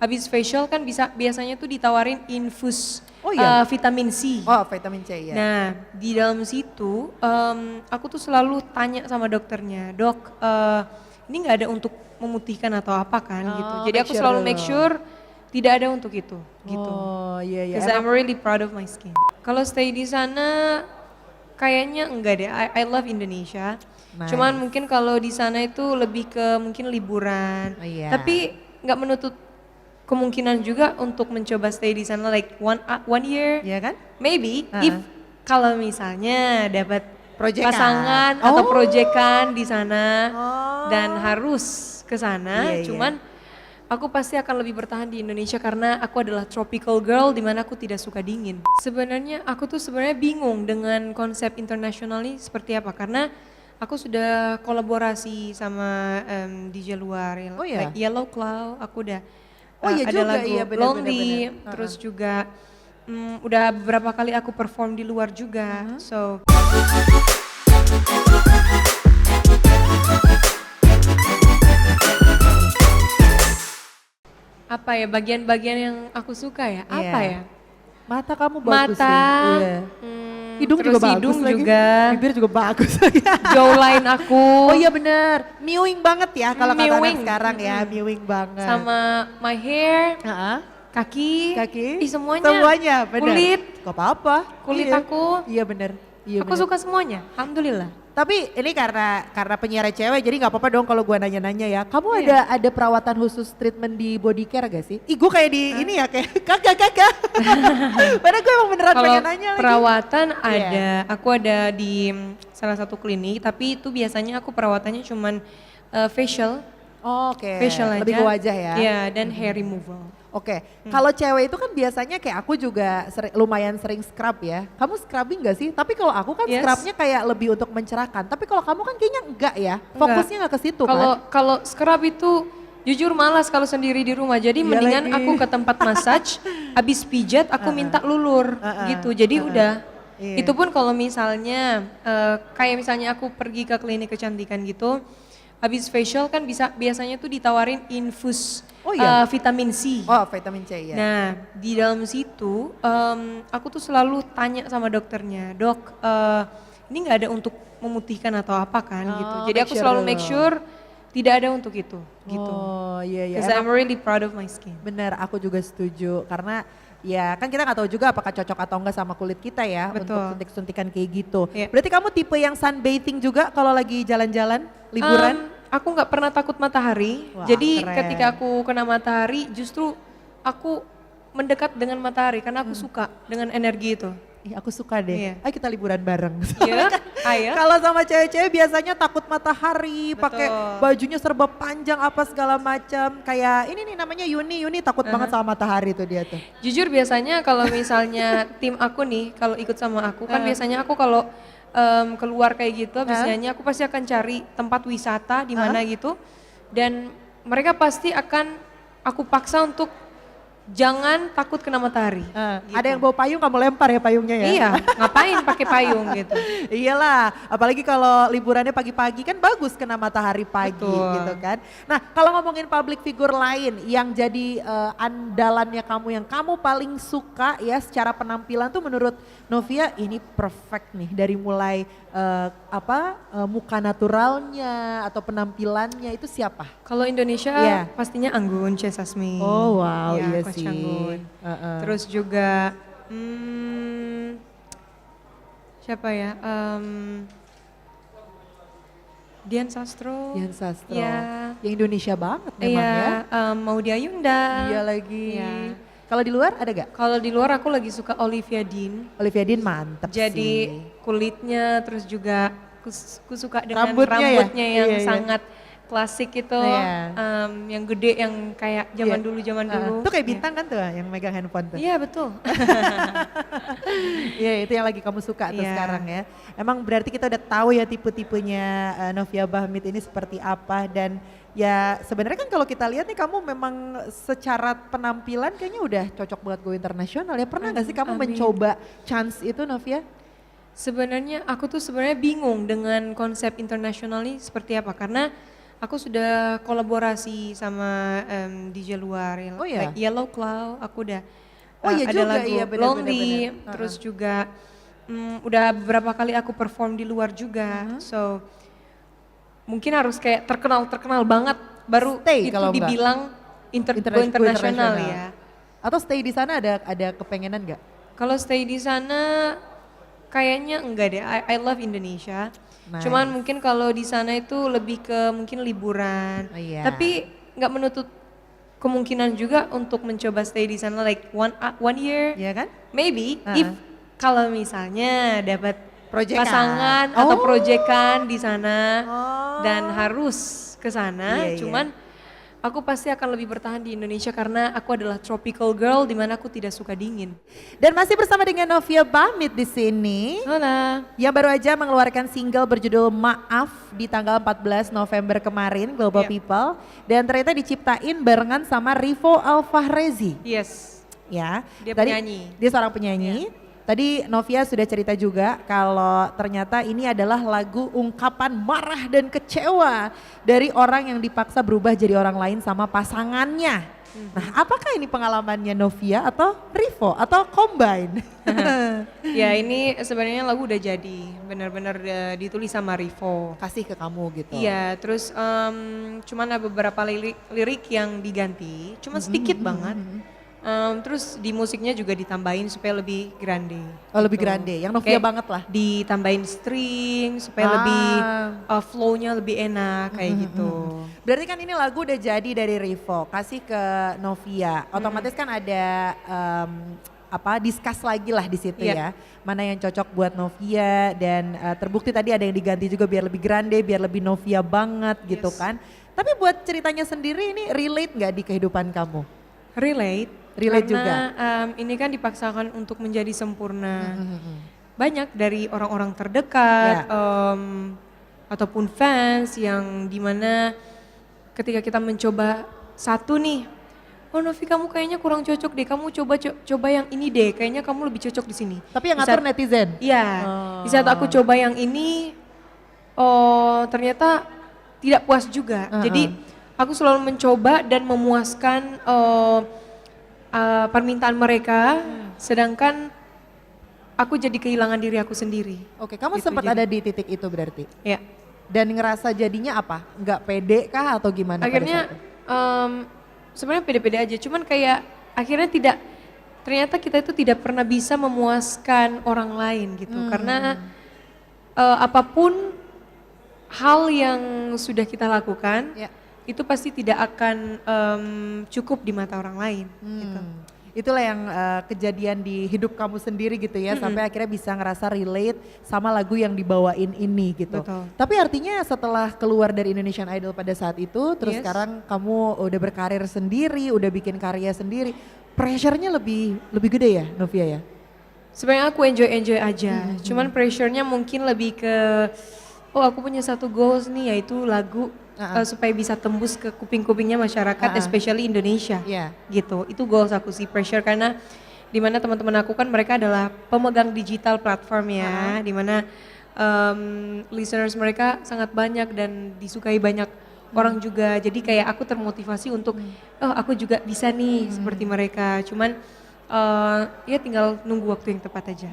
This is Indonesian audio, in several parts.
habis facial kan biasanya tuh ditawarin infus Oh iya? vitamin C. Oh, vitamin C ya. Nah, di dalam situ aku tuh selalu tanya sama dokternya, dok, ini nggak ada untuk memutihkan atau apa kan gitu. Oh, Jadi make aku sure selalu dulu. make sure tidak ada untuk itu gitu. Oh iya iya. Because I'm really proud of my skin. Kalau stay di sana kayaknya enggak deh. I love Indonesia. Nice. Cuman mungkin kalau di sana itu lebih ke mungkin liburan. Oh, iya. Tapi nggak menutup kemungkinan juga untuk mencoba stay di sana like one year. Iya kan? Maybe Uh-uh. if kalau misalnya dapat Proyekan. pasangan atau Oh. proyekan di sana Oh. dan harus ke sana. Iya, iya. Cuman aku pasti akan lebih bertahan di Indonesia karena aku adalah tropical girl di mana aku tidak suka dingin. Sebenarnya aku tuh sebenarnya bingung dengan konsep internasional ini seperti apa karena aku sudah kolaborasi sama DJ luar yang Oh ya? like Yellow Claw, aku udah Oh iya ada juga, lagu iya benar, Lonely, benar, benar. terus juga udah beberapa kali aku perform di luar juga. So apa ya bagian-bagian yang aku suka ya? Apa Iya. ya? Mata kamu bagus Mata, sih. Iya. Hidung terus juga bagus hidung lagi. juga, Bibir juga bagus. jawline aku, Oh iya bener, mewing banget ya kalau kata anak Mewing. sekarang ya, mewing banget. sama my hair, Heeh. kaki, Kaki, ih semuanya, semuanya bener. kulit, Gak apa-apa. kulit Iya. aku, Iya bener. Iya aku bener. suka semuanya, alhamdulillah. Tapi ini karena penyiar cewek jadi nggak apa-apa dong kalau gua nanya-nanya ya. Kamu Iya. ada perawatan khusus treatment di body care gak sih? Ih gue kayak di ini ya kayak kagak. Padahal gue emang beneran Kalau pengen nanya lagi. perawatan Iya. ada, aku ada di salah satu klinik, tapi itu biasanya aku perawatannya cuman facial, Oh, oke. facial aja. Lebih ke wajah ya. Iya, dan hair removal. Oke, kalau cewek itu kan biasanya kayak aku juga lumayan sering scrub ya. Kamu scrubbing gak sih? Tapi kalau aku kan Yes. scrubnya kayak lebih untuk mencerahkan. Tapi kalau kamu kan kayaknya enggak ya. Enggak. Fokusnya nggak ke situ Kalau kan? kalau scrub itu jujur malas kalau sendiri di rumah. Jadi Iya mendingan lagi. aku ke tempat massage, habis pijat aku minta lulur gitu. Jadi udah. Iya. Itu pun kalau misalnya kayak misalnya aku pergi ke klinik kecantikan gitu, habis facial kan biasanya tuh ditawarin infus Oh iya? vitamin C. Oh, vitamin C ya. Nah, di dalam situ aku tuh selalu tanya sama dokternya, dok, ini nggak ada untuk memutihkan atau apa kan gitu. Jadi make aku sure selalu dulu. make sure tidak ada untuk itu gitu. Oh iya iya. Because I'm really proud of my skin. Bener, aku juga setuju karena ya kan kita nggak tahu juga apakah cocok atau enggak sama kulit kita ya Betul. untuk suntik-suntikan kayak gitu. Iya. Berarti kamu tipe yang sunbathing juga kalau lagi jalan-jalan, liburan? Aku nggak pernah takut matahari. Wah, Jadi keren. ketika aku kena matahari, justru aku mendekat dengan matahari karena aku suka dengan energi itu. Ih, aku suka deh. Iya. Ayo kita liburan bareng. Iya, ayo. Kalau sama cewek-cewek biasanya takut matahari, pakai Betul. bajunya serba panjang apa segala macam. Kayak ini nih namanya Yuni takut banget sama matahari tuh dia tuh. Jujur biasanya kalau misalnya tim aku nih, kalau ikut sama aku kan biasanya aku kalau keluar kayak gitu habis nyanyi aku pasti akan cari tempat wisata di mana gitu dan mereka pasti akan aku paksa untuk jangan takut kena matahari. Gitu. Ada yang bawa payung kamu lempar ya payungnya ya? Iya, ngapain pakai payung gitu. Iyalah, apalagi kalau liburannya pagi-pagi kan bagus kena matahari pagi Betul. gitu kan. Nah kalau ngomongin public figure lain yang jadi andalannya kamu yang kamu paling suka ya secara penampilan tuh menurut Novia ini perfect nih dari mulai muka naturalnya atau penampilannya itu siapa? Kalau Indonesia Iya. pastinya Anggun, C. Sasmi. Oh wow Ya, iya Coach sih. Anggun. Uh-uh. Terus juga siapa ya? Dian Sastro. Dian Sastro. Iya. Yang Indonesia banget memang Iya, ya. Maudy Ayunda. Iya lagi. Iya. Kalau di luar ada gak? Kalau di luar aku lagi suka Olivia Dean. Olivia Dean mantep Jadi sih. kulitnya terus juga aku suka dengan Rambutnya ya? rambutnya yang Iya, iya. sangat klasik itu, Iya. yang gede yang kayak zaman Iya. dulu zaman dulu. Tuh kayak Iya. bintang kan tuh yang megang handphone tuh. Iya betul. Iya itu yang lagi kamu suka tuh Iya. sekarang ya. Emang berarti kita udah tahu ya tipe-tipenya Novia Bahmit ini seperti apa dan ya sebenarnya kan kalau kita lihat nih kamu memang secara penampilan kayaknya udah cocok buat go internasional ya. Pernah gak sih kamu Amin. mencoba chance itu Novia? Sebenarnya aku tuh sebenarnya bingung dengan konsep internasional ini seperti apa karena Aku sudah kolaborasi sama DJ luar yang Oh ya? like Yellow Claw, aku udah Oh iya ada juga, lagu iya benar, Lonely, benar. terus juga udah beberapa kali aku perform di luar juga. So mungkin harus kayak terkenal banget baru Stay itu kalau enggak. dibilang go internasional ya. Atau stay di sana ada kepengenan nggak? Kalau stay di sana kayaknya enggak deh. I love Indonesia. Nice. Cuman mungkin kalau di sana itu lebih ke mungkin liburan. Oh iya. Tapi nggak menutup kemungkinan juga untuk mencoba stay di sana like one year. Iya kan? Maybe if kalau misalnya dapat Proyekan. pasangan atau Oh. proyekan di sana Oh. dan harus ke sana. Iya, iya. Cuman aku pasti akan lebih bertahan di Indonesia karena aku adalah tropical girl di mana aku tidak suka dingin. Dan masih bersama dengan Novia Bamit di sini. Hola. Yang baru aja mengeluarkan single berjudul Maaf di tanggal 14 November kemarin, Global Iya. People. Dan ternyata diciptain barengan sama Rivo Alfahrezi. Yes. Ya. Dia penyanyi. Dia seorang penyanyi. Tadi Novia sudah cerita juga kalau ternyata ini adalah lagu ungkapan marah dan kecewa dari orang yang dipaksa berubah jadi orang lain sama pasangannya. Nah, apakah ini pengalamannya Novia atau Rivo atau combine? Ya ini sebenarnya lagu udah jadi, benar-benar ditulis sama Rivo. Kasih ke kamu gitu. Iya, terus cuman ada beberapa lirik yang diganti, cuma sedikit banget. Terus di musiknya juga ditambahin supaya lebih grande. Oh, lebih gitu. grande, yang Novia Kayak banget lah. Ditambahin string supaya lebih flow-nya lebih enak kayak gitu. Berarti kan ini lagu udah jadi dari Rivo, kasih ke Novia. Otomatis kan ada discuss lagi lah di situ ya. Mana yang cocok buat Novia dan terbukti tadi ada yang diganti juga biar lebih grande, biar lebih Novia banget gitu kan. Tapi buat ceritanya sendiri ini relate nggak di kehidupan kamu? Relate Relate karena ini kan dipaksakan untuk menjadi sempurna. Banyak dari orang-orang terdekat ataupun fans yang dimana ketika kita mencoba satu nih, oh Novi kamu kayaknya kurang cocok deh, kamu coba yang ini deh, kayaknya kamu lebih cocok di sini. Tapi yang ngatur netizen? Iya, di saat aku coba yang ini, oh ternyata tidak puas juga. Jadi aku selalu mencoba dan memuaskan permintaan mereka, sedangkan aku jadi kehilangan diri aku sendiri. Oke, kamu Gitu, sempat jadi- ada di titik itu berarti? Ya, Dan ngerasa jadinya apa? Nggak pede kah atau gimana? pada akhirnya saat itu? sebenarnya pede-pede aja, cuman kayak akhirnya ternyata kita itu tidak pernah bisa memuaskan orang lain gitu, karena apapun hal yang sudah kita lakukan, Ya. itu pasti tidak akan cukup di mata orang lain gitu. Itulah yang kejadian di hidup kamu sendiri gitu ya, sampai akhirnya bisa ngerasa relate sama lagu yang dibawain ini gitu. Betul. Tapi artinya setelah keluar dari Indonesian Idol pada saat itu, terus Yes. sekarang kamu udah berkarir sendiri, udah bikin karya sendiri, pressure-nya lebih gede ya Novia ya? Sebenarnya aku enjoy aja, cuman pressure-nya mungkin lebih ke, oh aku punya satu goals nih yaitu lagu supaya bisa tembus ke kuping-kupingnya masyarakat, especially Indonesia. Iya. Gitu, itu goals aku sih, pressure karena dimana teman-teman aku kan mereka adalah pemegang digital platform ya, dimana listeners mereka sangat banyak dan disukai banyak orang juga, jadi kayak aku termotivasi untuk, oh aku juga bisa nih seperti mereka, cuman ya tinggal nunggu waktu yang tepat aja.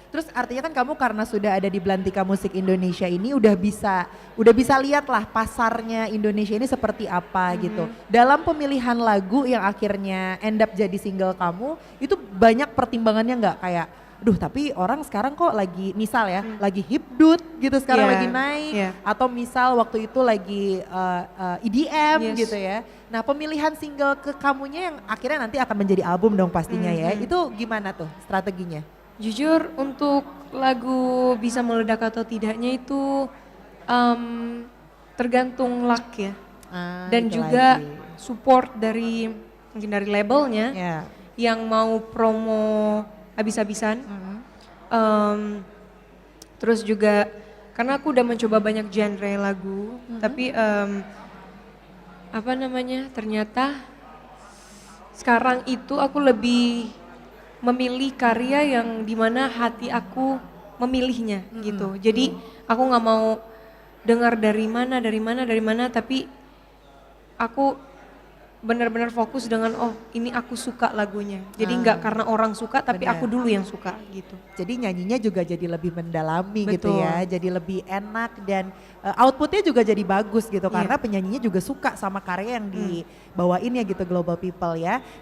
Terus artinya kan kamu karena sudah ada di Belantika Musik Indonesia ini udah bisa lihat lah pasarnya Indonesia ini seperti apa gitu. Dalam pemilihan lagu yang akhirnya end up jadi single kamu, itu banyak pertimbangannya nggak kayak, aduh tapi orang sekarang kok lagi misal ya, lagi hipdut gitu sekarang Iya, lagi naik, iya. atau misal waktu itu lagi EDM Yes. gitu ya. Nah pemilihan single ke kamunya yang akhirnya nanti akan menjadi album dong pastinya ya, itu gimana tuh strateginya? Jujur untuk lagu bisa meledak atau tidaknya itu tergantung luck ya. Dan Itu juga lagi. support dari mungkin dari labelnya Ya. yang mau promo habis-habisan. Terus juga karena aku udah mencoba banyak genre lagu, tapi apa namanya, ternyata sekarang itu aku lebih memilih karya yang dimana hati aku memilihnya gitu. Jadi aku nggak mau dengar dari mana, tapi aku benar-benar fokus dengan oh ini aku suka lagunya. Jadi nggak karena orang suka tapi Benar. aku dulu yang suka gitu. Jadi nyanyinya juga jadi lebih mendalami gitu Betul. ya, jadi lebih enak dan outputnya juga jadi bagus gitu Iya. karena penyanyinya juga suka sama karya yang dibawain ya gitu Global People ya.